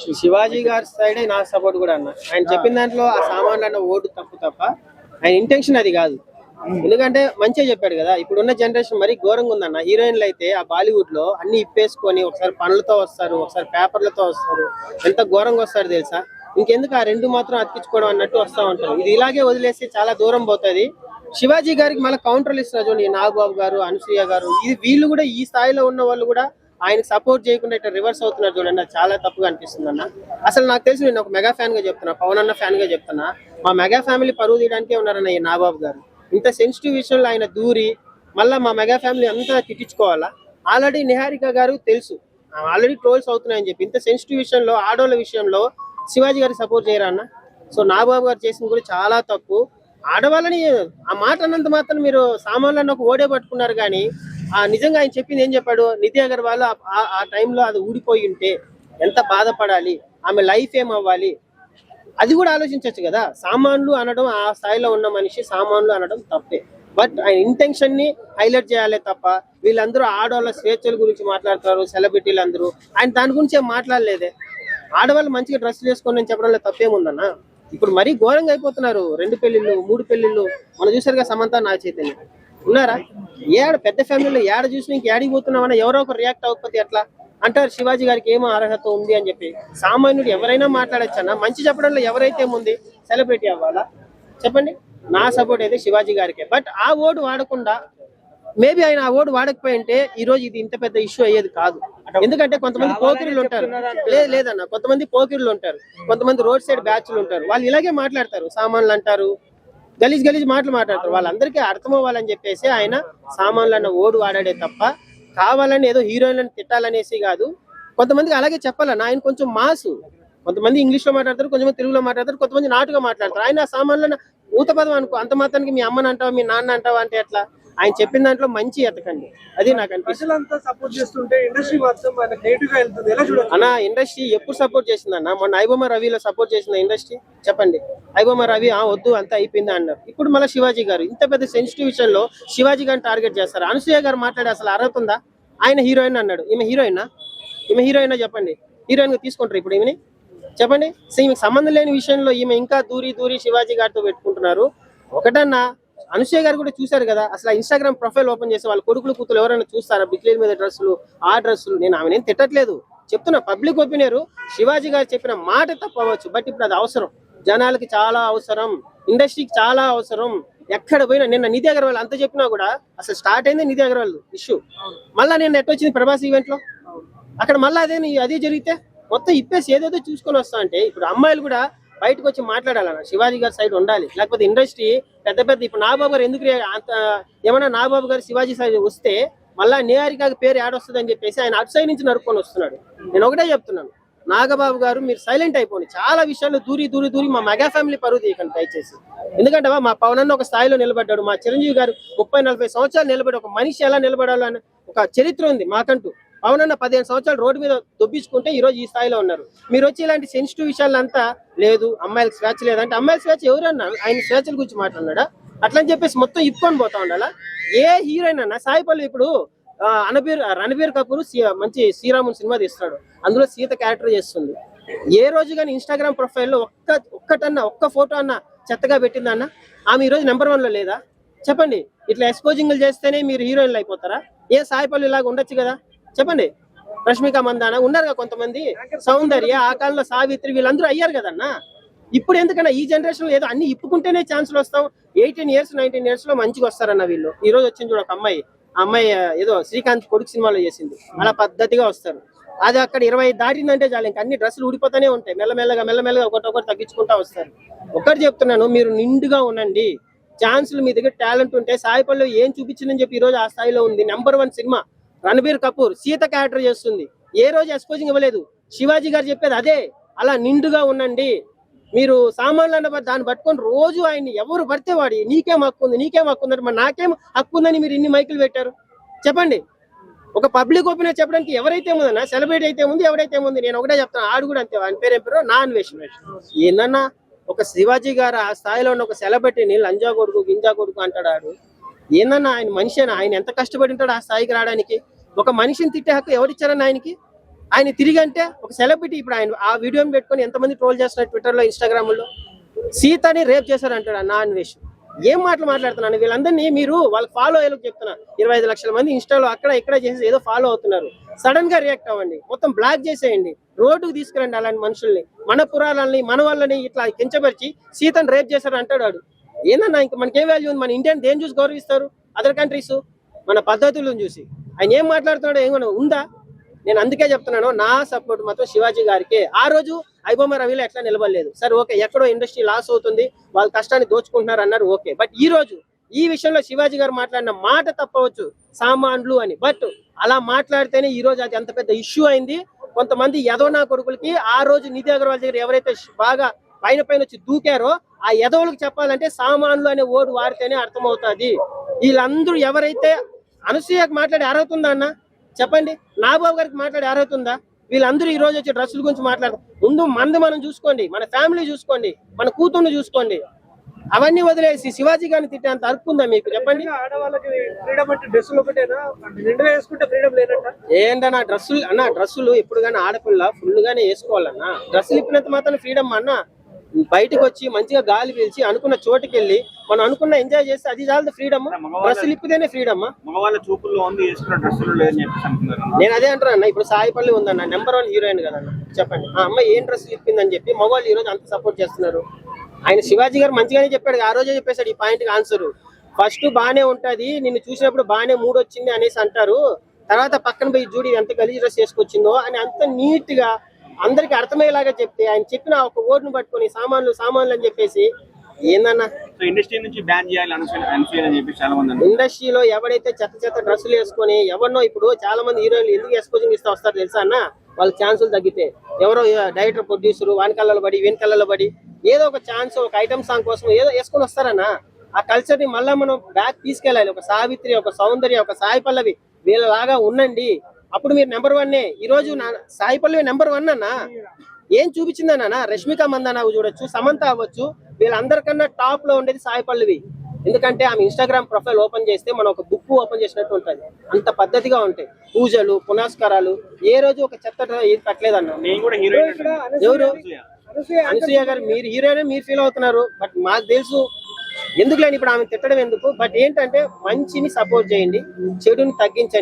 Issue. Shivaji గారి సైడే నా సపోర్ట్ కూడా అన్న. ఆయన చెప్పిన దాంట్లో ఆ సామాన్లు అన్న ఓటు తప్ప ఆయన ఇంటెన్షన్ అది కాదు. ఎందుకంటే మంచిగా చెప్పాడు కదా. ఇప్పుడున్న జనరేషన్ మరీ ఘోరంగా ఉందన్న. హీరోయిన్లు అయితే ఆ బాలీవుడ్ లో అన్ని ఇప్పేసుకొని ఒకసారి పనులతో వస్తారు, ఒకసారి పేపర్లతో వస్తారు. ఎంత ఘోరంగా వస్తారు తెలుసా. ఇంకెందుకు ఆ రెండు మాత్రం అతికించుకోవడం అన్నట్టు వస్తా ఉంటారు. ఇది ఇలాగే వదిలేసి చాలా దూరం పోతుంది. శివాజీ గారికి మళ్ళీ కౌంటర్లు ఇస్తున్నారు చూడండి, నాగబాబు గారు, అనసూయ గారు. ఇది వీళ్ళు కూడా ఈ స్థాయిలో ఉన్న వాళ్ళు కూడా ఆయనకు సపోర్ట్ చేయకుండా ఇట్లా రివర్స్ అవుతున్నారు చూడండి. అది చాలా తప్పుగా అనిపిస్తుంది అన్న. అసలు నాకు తెలిసి నేను ఒక మెగా ఫ్యాన్ గా చెప్తున్నా, పవన్ అన్న ఫ్యాన్ గా చెప్తున్నా. మా మెగా ఫ్యామిలీ పరువు తీయడానికే ఉన్నారన్న ఈ నాగబాబు గారు. ఇంత సెన్సిటివ్ విషయంలో ఆయన దూరి మళ్ళీ మా మెగా ఫ్యామిలీ అంతా తిట్టించుకోవాలా. ఆల్రెడీ నిహారిక గారు తెలుసు, ఆల్రెడీ ట్రోల్స్ అవుతున్నాయని చెప్పి. ఇంత సెన్సిటివ్ విషయంలో, ఆడోళ్ళ విషయంలో శివాజీ గారికి సపోర్ట్ చేయరా అన్న. సో నాగబాబు గారు చేసింది కూడా చాలా తప్పు. ఆడవాళ్ళని ఆ మాట అన్నంత మాత్రం మీరు సామాన్లను ఒక ఓడే పట్టుకున్నారు. కానీ నిజంగా ఆయన చెప్పింది ఏం చెప్పాడు, నిధి అగర్వాల్ ఆ టైంలో అది ఊడిపోయి ఉంటే ఎంత బాధపడాలి, ఆమె లైఫ్ ఏం అవ్వాలి, అది కూడా ఆలోచించవచ్చు కదా. సామాన్లు అనడం, ఆ స్థాయిలో ఉన్న మనిషి సామాన్లు అనడం తప్పే. బట్ ఆయన ఇంటెన్షన్ ని హైలైట్ చేయాలి తప్ప వీళ్ళందరూ ఆడవాళ్ళ స్వేచ్ఛల గురించి మాట్లాడతారు, సెలబ్రిటీలు అందరూ. ఆయన దాని గురించి ఏం మాట్లాడలేదే. ఆడవాళ్ళు మంచిగా డ్రెస్సులు వేసుకోండి చెప్పడంలో తప్పేముందన్న. ఇప్పుడు మరీ ఘోరంగా అయిపోతున్నారు. 2 పెళ్లిళ్ళు 3 పెళ్లిళ్ళు మనం చూసారు కదా. సమంత, నాగ చైతన్య ఉన్నారా? ఏడ పెద్ద ఫ్యామిలీలో ఏడ చూసినా ఇంక ఏడికి పోతున్నామన్నా ఎవరో ఒకరు రియాక్ట్ అవ్వకపోతే ఎట్లా అంటారు. శివాజీ గారికి ఏమో అర్హత ఉంది అని చెప్పి. సామాన్యుడు ఎవరైనా మాట్లాడచ్చు అన్న. మంచి చెప్పడంలో ఎవరైతే ఉంది సెలబ్రిటీ అవ్వాలా చెప్పండి. నా సపోర్ట్ అయితే శివాజీ గారికే. బట్ ఆ ఓటు వాడకుండా, మేబీ ఆయన ఆ ఓటు వాడకపోయి ఉంటే ఈ రోజు ఇది ఇంత పెద్ద ఇష్యూ అయ్యేది కాదు. ఎందుకంటే కొంతమంది పోకిరీలు ఉంటారు, లేదన్న కొంతమంది పోకిరీలు ఉంటారు, కొంతమంది రోడ్ సైడ్ బ్యాచ్లు ఉంటారు. వాళ్ళు ఇలాగే మాట్లాడతారు, సామాన్లు అంటారు, గలీజ్ గలీజ్ మాటలు మాట్లాడతారు. వాళ్ళందరికీ అర్థం అవ్వాలని చెప్పేసి ఆయన సామాన్లు అన్న ఓడు వాడాడే తప్ప కావాలని ఏదో హీరోయిన్లను తిట్టాలనేసి కాదు. కొంతమందికి అలాగే చెప్పాలన్న. ఆయన కొంచెం మాసు. కొంతమంది ఇంగ్లీష్ లో మాట్లాడతారు, కొంతమంది తెలుగులో మాట్లాడతారు, కొంతమంది నాటుగా మాట్లాడతారు. ఆయన సామాన్లను ఊత పదం అనుకో. అంత మాత్రానికి మీ అమ్మని అంటావా, మీ నాన్న అంటావా అంటే ఎట్లా? ఆయన చెప్పిన దాంట్లో మంచి ఎతకండి, అది నాకు అనిపిస్తుంది అన్న. ఇండస్ట్రీ ఎప్పుడు సపోర్ట్ చేసిందన్న? మొన్న ఐబొమ్మ రవిలో సపోర్ట్ చేసింది ఇండస్ట్రీ చెప్పండి. ఐబొమ్మ రవి వద్దు అంతా అయిపోయిందా అన్నారు. ఇప్పుడు మళ్ళీ శివాజీ గారు ఇంత పెద్ద సెన్సిటివ్ విషయంలో శివాజీ గారిని టార్గెట్ చేస్తారు. అనసూయ గారు మాట్లాడే అసలు అర్హత ఉందా? ఆయన హీరోయిన్ అన్నాడు. ఈమె హీరోయినా? ఈమె హీరోయినా చెప్పండి. హీరోయిన్ గా తీసుకుంటారు ఇప్పుడు ఈమెని చెప్పండి. సో ఈమెకు సంబంధం లేని విషయంలో ఈమె ఇంకా దూరి శివాజీ గారితో పెట్టుకుంటున్నారు. ఒకటన్నా అనసూయ గారు కూడా చూశారు కదా. అసలు ఇన్స్టాగ్రామ్ ప్రొఫైల్ ఓపెన్ చేసి వాళ్ళ కొడుకులు కూతురు ఎవరైనా చూస్తారా? బిక్లీల మీద డ్రెస్సులు, ఆ డ్రెస్సులు. నేను ఆమె నేను తిట్టట్లేదు, చెప్తున్నా. పబ్లిక్ ఒపీనియర్. శివాజీ గారు చెప్పిన మాట తప్పవచ్చు, బట్ ఇప్పుడు అది అవసరం. జనాలకి చాలా అవసరం, ఇండస్ట్రీకి చాలా అవసరం. ఎక్కడ పోయినా నిన్న నిధి అగర్వాల్ అంత చెప్పినా కూడా అసలు స్టార్ట్ అయింది నిధి అగర్వాల్ ఇష్యూ. మళ్ళీ నేను ఎట్టొచ్చింది ప్రభాస్ ఈవెంట్ లో. అక్కడ మళ్ళీ అదే జరిగితే మొత్తం ఇప్పేసి ఏదేదో చూసుకొని వస్తా అంటే ఇప్పుడు అమ్మాయిలు కూడా బయటకు వచ్చి మాట్లాడాలన్న. శివాజీ గారి సైడ్ ఉండాలి, లేకపోతే ఇండస్ట్రీ పెద్ద ఇప్పుడు నాగబాబు గారు ఎందుకు అంత ఏమన్నా నాగబాబు గారు శివాజీ సైడ్ వస్తే మళ్ళా నిహారిక పేరు యాడొస్తుంది అని చెప్పేసి ఆయన అటు సైడ్ నుంచి నరుక్కొని వస్తున్నాడు. నేను ఒకటే చెప్తున్నాను, నాగబాబు గారు మీరు సైలెంట్ అయిపోండి. చాలా విషయాల్లో దూరి మా మెగా ఫ్యామిలీ పరువు తీయకండి దయచేసి. ఎందుకంటే మా పవన్ అన్న ఒక స్థాయిలో నిలబడ్డాడు, మా చిరంజీవి గారు 30-40 సంవత్సరాలు నిలబడి ఒక మనిషి ఎలా నిలబడాలో అని ఒక చరిత్ర ఉంది మాకంటూ. పవన్ అన్న 15 సంవత్సరాలు రోడ్డు మీద దొబ్బించుకుంటే ఈ రోజు ఈ స్థాయిలో ఉన్నారు. మీరు వచ్చి ఇలాంటి సెన్సిటివ్ విషయాలంతా లేదు, అమ్మాయిలకు స్వేచ్ఛ లేదంటే అమ్మాయిల స్వేచ్ఛ ఎవరన్నా? ఆయన స్వేచ్ఛల గురించి మాట్లాడినాడా? అట్లని చెప్పేసి మొత్తం ఇప్పుకొని పోతా ఉండాలా. ఏ హీరోయిన్ అన్నా సాయి పల్లవి ఇప్పుడు రణబీర్ కపూర్ మంచి శ్రీరాముని సినిమా తీస్తున్నాడు, అందులో సీత క్యారెక్టర్ చేస్తుంది. ఏ రోజు కానీ ఇన్స్టాగ్రామ్ ప్రొఫైల్లో ఒక్క ఫోటో అన్న చెత్తగా పెట్టిందన్న? ఆమె ఈ రోజు నెంబర్ 1 లో లేదా చెప్పండి. ఇట్లా ఎక్స్పోజింగ్లు చేస్తేనే మీరు హీరోయిన్లు అయిపోతారా? ఏ సాయి పల్లవి ఇలాగా ఉండొచ్చు కదా చెప్పండి. రష్మిక మందాన ఉన్నారు కదా కొంతమంది, సౌందర్య, ఆ కాలంలో సావిత్రి, వీళ్ళందరూ అయ్యారు కదన్నా. ఇప్పుడు ఎందుకన్నా ఈ జనరేషన్ లో ఏదో అన్ని ఇప్పుకుంటేనే ఛాన్సులు వస్తాం. 18 years 19 years లో మంచిగా వస్తారన్న వీళ్ళు. ఈ రోజు వచ్చింది చూడ ఒక అమ్మాయి, ఆ అమ్మాయి ఏదో శ్రీకాంత్ కొడుకు సినిమాలో చేసింది, అలా పద్ధతిగా వస్తారు. అది అక్కడ 20 దాటిందంటే చాలు, ఇంకా అన్ని డ్రెస్సులు ఊడిపోతానే ఉంటాయి. మెల్లమెల్లగా ఒకటి తగ్గించుకుంటా వస్తారు. ఒకటి చెప్తున్నాను, మీరు నిండుగా ఉండండి. ఛాన్సులు మీ దగ్గర టాలెంట్ ఉంటే సాయి పల్లవి ఏం చూపించిందని చెప్పి ఈ రోజు ఆ స్థాయిలో ఉంది. Number 1 cinema Ranbir Kapoor Sita character చేస్తుంది, ఏ రోజు ఎక్స్పోజింగ్ ఇవ్వలేదు. శివాజీ గారు చెప్పేది అదే, అలా నిండుగా ఉండండి. మీరు సామాన్లు అన్న దాన్ని పట్టుకొని రోజు ఆయన్ని ఎవరు పడితే వాడి నీకేం హక్కు ఉంది అంటే మరి నాకేం హక్కు ఉందని మీరు ఇన్ని మైకులు పెట్టారు చెప్పండి. ఒక పబ్లిక్ ఒపీనియన్ చెప్పడానికి ఎవరైతే ఉందన్నా, సెలబ్రిటీ అయితే ఉంది, ఎవరైతే ఉంది. నేను ఒకటే చెప్తాను, ఆడు కూడా అంతే. ఆయన పేరు ఏం పేరు? నా అన్వేషణ. ఏందన్నా ఒక శివాజీ గారు ఆ స్థాయిలో ఉన్న ఒక సెలబ్రిటీని లంజా కొడుకు గింజా కొడుకు అంటాడు. ఏందన్నా ఆయన మనిషేనా? ఆయన ఎంత కష్టపడి ఉంటాడు ఆ స్థాయికి రావడానికి? ఒక మనిషిని తిట్టే హక్కు ఎవరిచ్చారన్న ఆయనకి? ఆయన తిరిగి అంటే ఒక సెలబ్రిటీ. ఇప్పుడు ఆయన ఆ వీడియోని పెట్టుకొని ఎంతమంది ట్రోల్ చేస్తున్నారు ట్విట్టర్ లో, ఇన్స్టాగ్రామ్ లో. సీతని రేప్ చేశారు అంటాడు అన్న అన్వేష్. ఏం మాటలు మాట్లాడుతున్నాను? వీళ్ళందరినీ మీరు వాళ్ళకి ఫాలో అయ్యేలకు చెప్తున్నా. 25 లక్షల మంది ఇన్స్టాలో అక్కడ ఇక్కడ చేసి ఏదో ఫాలో అవుతున్నారు. సడన్ గా రియాక్ట్ అవ్వండి, మొత్తం బ్లాక్ చేసేయండి, రోడ్డుకు తీసుకురండి అలాంటి మనుషుల్ని. మన పురాణాలని మన వాళ్ళని ఇట్లా కించపరిచి సీతను రేప్ చేశారు అంటాడు వాడు. ఏందన్నా ఇంకా మనకేం వాల్యూ ఉంది? మన ఇండియన్ దేని చూసి గౌరవిస్తారు అదర్ కంట్రీస్? మన పద్ధతులను చూసి. ఆయన ఏం మాట్లాడుతున్నాడో ఏమైనా ఉందా? నేను అందుకే చెప్తున్నాను, నా సపోర్ట్ మాత్రం శివాజీ గారికి. ఆ రోజు ఐబొమ్మ రవిలో ఎట్లా నిలబడలేదు. సరే ఓకే, ఎక్కడో ఇండస్ట్రీ లాస్ అవుతుంది, వాళ్ళ కష్టాన్ని దోచుకుంటున్నారు అన్నారు, ఓకే. బట్ ఈ రోజు ఈ విషయంలో శివాజీ గారు మాట్లాడిన మాట తప్పవచ్చు, సామాన్లు అని. బట్ అలా మాట్లాడితేనే ఈ రోజు అది అంత పెద్ద ఇష్యూ అయింది. కొంతమంది యదవనా కొడుకులకి ఆ రోజు నిధి అగర్వాల్ దగ్గర ఎవరైతే బాగా పైన వచ్చి దూకారో ఆ యదవులకు చెప్పాలంటే సామాన్లు అనే ఓడు వాడితేనే అర్థమవుతుంది. వీళ్ళందరూ ఎవరైతే అనసూయకు మాట్లాడే అర్హత ఉందా అన్న చెప్పండి? నాగబాబు గారికి మాట్లాడే అర్హత ఉందా? వీళ్ళందరూ ఈ రోజు వచ్చి డ్రస్సుల గురించి మాట్లాడతారు. ముందు మనం చూసుకోండి, మన ఫ్యామిలీ చూసుకోండి, మన కూతుర్ని చూసుకోండి. అవన్నీ వదిలేసి శివాజీ గారిని తిట్టేంత అర్హత ఉందా మీకు చెప్పండి? ఆడవాళ్ళకి ఫ్రీడమ్ అంటే డ్రెస్సులు ఒకటేనా? నిండుగా వేసుకుంటే ఫ్రీడమ్ లేనట్ట? ఏంటన్నా డ్రస్సులు అన్న? డ్రస్సులు ఎప్పుడు కానీ ఆడపిల్ల ఫుల్ గానే వేసుకోవాలన్నా. డ్రస్సులు ఇప్పినంత మాత్రం ఫ్రీడమ్ అన్న. బయటకు వచ్చి మంచిగా గాలి పీల్చి అనుకున్న చోటుకి వెళ్ళి మనం అనుకున్న ఎంజాయ్ చేస్తే అది చాలు ఫ్రీడమ్. డ్రస్సులు ఇప్పితేనే ఫ్రీడమ్. మగవాళ్ళ చూపుల్లో ఉంది వేసుకున్న డ్రెస్సులు లేదని చెప్పేసి అంటున్నారు. నేను అదే అంటున్నా. ఇప్పుడు సాయిపల్లి ఉందన్న, నెంబర్ 1 హీరోయిన్ కదన్న. చెప్పండి ఆ అమ్మాయి ఏం డ్రెస్సులు ఇప్పిందని చెప్పి మగవాళ్ళు ఈ రోజు అంత సపోర్ట్ చేస్తున్నారు. ఆయన శివాజీ గారు మంచిగానే చెప్పాడు, ఆ రోజే చెప్పేశాడు ఈ పాయింట్ కి ఆన్సర్. ఫస్ట్ బానే ఉంటది, నిన్ను చూసినప్పుడు బానే మూడ్ వచ్చింది అనేసి అంటారు, తర్వాత పక్కన పోయి చూడి ఎంత గలీజ్ డ్రెస్ వేసుకొచ్చిందో అని అంత నీట్ గా అందరికి అర్థమయ్యేలాగా చెప్తే, ఆయన చెప్పిన ఒక ఓటును పట్టుకొని సామాన్లు అని చెప్పేసి ఏందన్నా? ఇండస్ట్రీ నుంచి బ్యాన్ చేయాలి అని చెప్పి చాలా మంది. ఇండస్ట్రీలో ఎవరైతే చెత్త డ్రెస్సులు వేసుకొని ఎవరినో, ఇప్పుడు చాలా మంది హీరోయిన్లు ఎందుకు ఎక్స్పోజింగ్ ఇస్తా వస్తారు తెలుసా అన్న? వాళ్ళ ఛాన్సులు తగ్గితే ఎవరో డైరెక్టర్ ప్రొడ్యూసర్ వాని కళ్ళలో పడి వీని కళ్ళలో పడి ఏదో ఒక ఛాన్స్, ఒక ఐటమ్ సాంగ్ కోసం ఏదో వేసుకొని వస్తారన్నా. ఆ కల్చర్ ని మళ్ళా మనం బ్యాక్ తీసుకెళ్ళాలి. ఒక సావిత్రి, ఒక సౌందర్య, ఒక సాయి పల్లవి వీళ్ళలాగా ఉండండి, అప్పుడు మీరు నెంబర్ 1. ఈ రోజు సాయి పల్లవి నెంబర్ 1 అన్న. ఏం చూపించిందన్న? రష్మిక మందాన చూడొచ్చు, సమంత అవ్వచ్చు, వీళ్ళందరికన్నా టాప్ లో ఉండేది సాయి పల్లవి. ఎందుకంటే ఆమె ఇన్స్టాగ్రామ్ ప్రొఫైల్ ఓపెన్ చేస్తే మనం ఒక బుక్ ఓపెన్ చేసినట్టు ఉంటుంది. అంత పద్ధతిగా ఉంటాయి పూజలు పునస్కారాలు. ఏ రోజు ఒక చెత్త ఇది పెట్టలేదన్న. ఎవరు? అనసూయ గారు. మీరు హీరోయిన్ మీరు ఫీల్ అవుతున్నారు, బట్ మాకు తెలుసు ఎందుకు లేని ఇప్పుడు ఆమె తిట్టడం ఎందుకు. బట్ ఏంటంటే మంచిని సపోర్ట్ చేయండి, చెడుని తగ్గించండి.